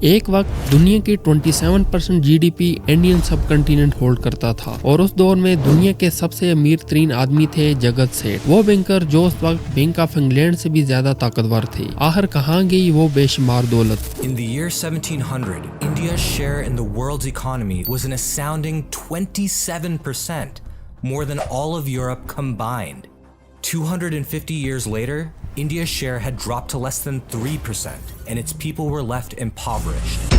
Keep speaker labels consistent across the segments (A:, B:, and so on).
A: ایک وقت دنیا کی 27% GDP انڈین سب کنٹیننٹ ہولڈ کرتا تھا اور اس دور میں دنیا کے سب سے امیر ترین آدمی تھے جگت سیٹھ، وہ بینکر جو اس وقت بینک آف انگلینڈ سے بھی زیادہ طاقتور تھے۔ آخر کہاں گئی وہ بے شمار دولت؟
B: In the year 1700, India's share in the world's economy was an astounding 27%, more than all of Europe combined. 250 years later, India's share had dropped to less than 3%, and its people were left impoverished.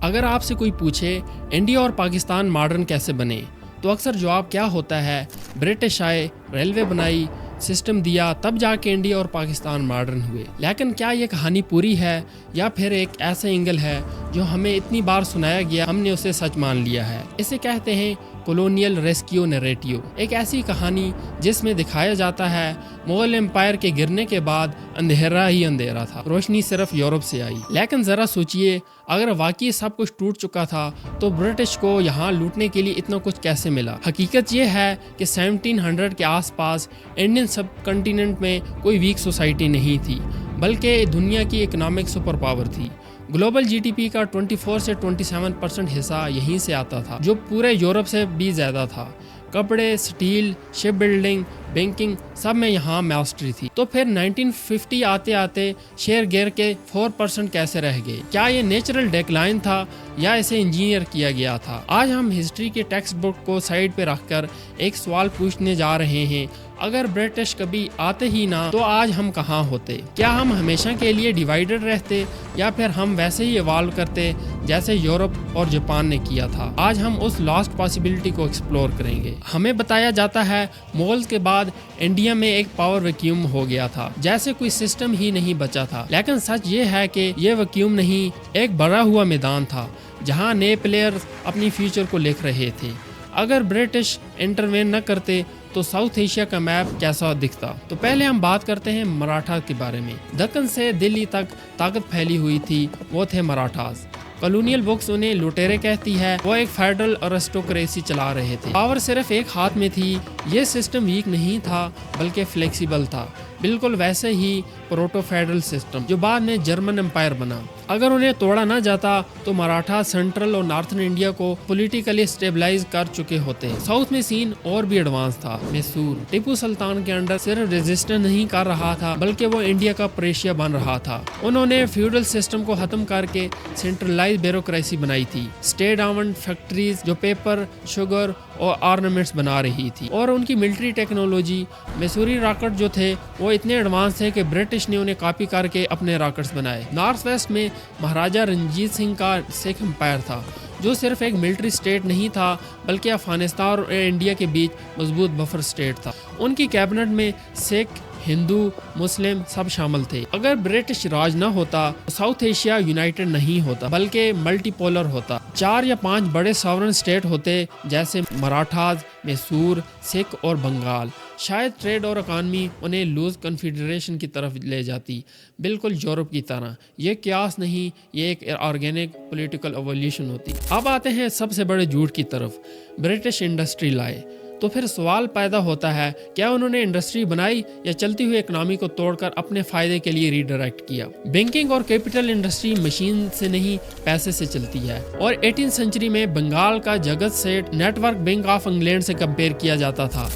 A: اگر آپ سے کوئی پوچھے India اور Pakistan modern کیسے بنے تو اکثر جواب کیا ہوتا ہے، برٹش آئے، ریلوے بنائی، سسٹم دیا، تب جا کے انڈیا اور پاکستان ماڈرن ہوئے۔ لیکن کیا یہ کہانی پوری ہے یا پھر ایک ایسا اینگل ہے جو ہمیں اتنی بار سنایا گیا ہم نے اسے سچ مان لیا ہے؟ اسے کہتے ہیں کولونیل ریسکیو نیریٹیو، ایک ایسی کہانی جس میں دکھایا جاتا ہے مغل امپائر کے گرنے کے بعد اندھیرا ہی اندھیرا تھا، روشنی صرف یورپ سے آئی۔ لیکن ذرا سوچئے، اگر واقعی سب کچھ ٹوٹ چکا تھا تو برٹش کو یہاں لوٹنے کے لیے اتنا کچھ کیسے ملا؟ حقیقت یہ ہے کہ 1700 کے آس پاس انڈین سب کنٹیننٹ میں کوئی ویک سوسائٹی نہیں تھی، بلکہ دنیا کی اکنامک سپر پاور تھی۔ گلوبل GDP کا 24 سے 27% حصہ یہیں سے آتا تھا، جو پورے یورپ سے بھی زیادہ تھا۔ کپڑے، سٹیل، شپ بلڈنگ، بینکنگ، سب میں یہاں ماسٹری تھی۔ تو پھر 1950 آتے آتے شیئر گر کے 4% کیسے رہ گئے؟ کیا یہ نیچرل ڈیکلائن تھا یا اسے انجینئر کیا گیا تھا؟ آج ہم ہسٹری کے ٹیکسٹ بک کو سائڈ پہ رکھ کر ایک سوال پوچھنے جا رہے ہیں، اگر برٹش کبھی آتے ہی نہ تو آج ہم کہاں ہوتے؟ کیا ہم ہمیشہ کے لیے ڈیوائیڈڈ رہتے یا پھر ہم ویسے ہی ایوالو کرتے جیسے یورپ اور جاپان نے کیا تھا؟ آج ہم اس لاسٹ پاسبلٹی کو ایکسپلور کریں گے۔ ہمیں بتایا جاتا ہے مغل کے بعد انڈیا میں ایک پاور ویکیوم ہو گیا تھا، جیسے کوئی سسٹم ہی نہیں بچا تھا۔ لیکن سچ یہ ہے کہ یہ ویکیوم نہیں، ایک بڑا ہوا میدان تھا جہاں نئے پلیئرز اپنی فیوچر کو لکھ رہے تھے۔ اگر برٹش انٹروین نہ کرتے تو ساؤتھ ایشیا کا میپ کیسا دکھتا؟ تو پہلے ہم بات کرتے ہیں مراٹھا کے بارے میں۔ دکن سے دلی تک طاقت پھیلی ہوئی تھی، وہ تھے مراٹھاز۔ کالونیل بکس انہیں لوٹیرے کہتی ہے۔ وہ ایک فیڈرل ارسٹوکریسی چلا رہے تھے، پاور صرف ایک ہاتھ میں تھی۔ یہ سسٹم ویک نہیں تھا بلکہ فلیکسیبل تھا، بالکل ویسے ہی پروٹو فیڈرل سسٹم جو بعد میں جرمن امپائر بنا۔ اگر انہیں توڑا نہ جاتا تو مراٹھا سینٹرل اور نارتھن انڈیا کو پولیٹیکلی اسٹیبلائز کر چکے ہوتے۔ ساؤتھ میں سین اور بھی ایڈوانس تھا۔ میسور ٹیپو سلطان کے انڈر صرف ریزسٹنس نہیں کر رہا تھا بلکہ وہ انڈیا کا پریشیا بن رہا تھا۔ انہوں نے فیوڈل سسٹم کو ختم کر کے سینٹرلائز بیوروکریسی بنائی تھی، اسٹیٹ آونڈ فیکٹریز جو پیپر، شوگر اور آرنامنٹس بنا رہی تھی، اور ان کی ملٹری ٹیکنالوجی، میسوری راکٹ جو تھے وہ اتنے ایڈوانس تھے کہ برٹش نے انہیں کاپی کر کے اپنے راکٹس بنائے۔ نارتھ ویسٹ میں مہاراجہ رنجیت سنگھ کا سکھ امپائر تھا، جو صرف ایک ملٹری سٹیٹ نہیں تھا بلکہ افغانستان اور انڈیا کے بیچ مضبوط بفر سٹیٹ تھا۔ ان کی کیبنٹ میں سکھ، ہندو، مسلم سب شامل تھے۔ اگر برٹش راج نہ ہوتا تو ساؤتھ ایشیا یونائٹڈ نہیں ہوتا بلکہ ملٹی پولر ہوتا۔ 4 یا 5 بڑے ساورن سٹیٹ ہوتے جیسے مراٹھاز، میسور، سکھ اور بنگال۔ شاید ٹریڈ اور اکانومی انہیں لوز کنفیڈریشن کی طرف لے جاتی، بالکل یورپ کی طرح۔ یہ قیاس نہیں، یہ ایک آرگینک پولیٹیکل ایولیوشن ہوتی۔ اب آتے ہیں سب سے بڑے جھوٹ کی طرف، برٹش انڈسٹری لائے۔ تو پھر سوال پیدا ہوتا ہے، کیا انہوں نے انڈسٹری بنائی یا چلتی ہوئی اکنامی کو توڑ کر اپنے فائدے کے لیے ریڈائریکٹ کیا؟ بینکنگ اور کیپٹل انڈسٹری مشین سے نہیں، پیسے سے چلتی ہے، اور 18 سنچری میں بنگال کا Jagat Seth network bank of England سے کمپیئر کیا جاتا تھا۔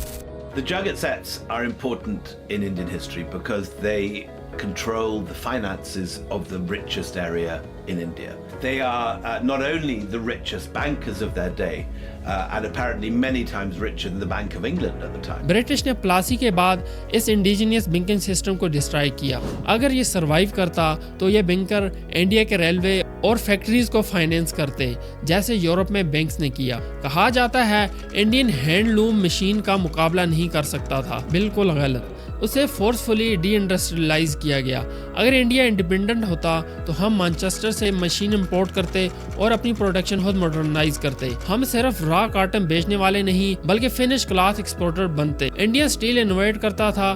C: The Jagat sets are important in Indian history because they control the finances of the richest area in India. They are not only the richest bankers of their day, and apparently many times richer than the Bank of England at the time.
A: British نے پلاسی کے بعد اس indigenous banking system کو destroy کیا۔ اگر یہ survive کرتا تو یہ بینکر انڈیا کے ریلوے اور فیکٹریز کو فائنینس کرتے جیسے یورپ میں بینکس نے کیا۔ کہا جاتا ہے انڈین ہینڈ لوم مشین کا مقابلہ نہیں کر سکتا تھا، بالکل غلط۔ اسے فورسفلی ڈی انڈسٹریلائز کیا گیا۔ اگر انڈیا انڈیپینڈنٹ ہوتا تو ہم مانچسٹر سے مشین امپورٹ کرتے اور اپنی پروڈکشن خود ماڈرنائز کرتے۔ ہم صرف را کاٹن بیچنے والے نہیں بلکہ فنش کلاتھ ایکسپورٹر بنتے۔ انڈیا سٹیل انوویٹ کرتا تھا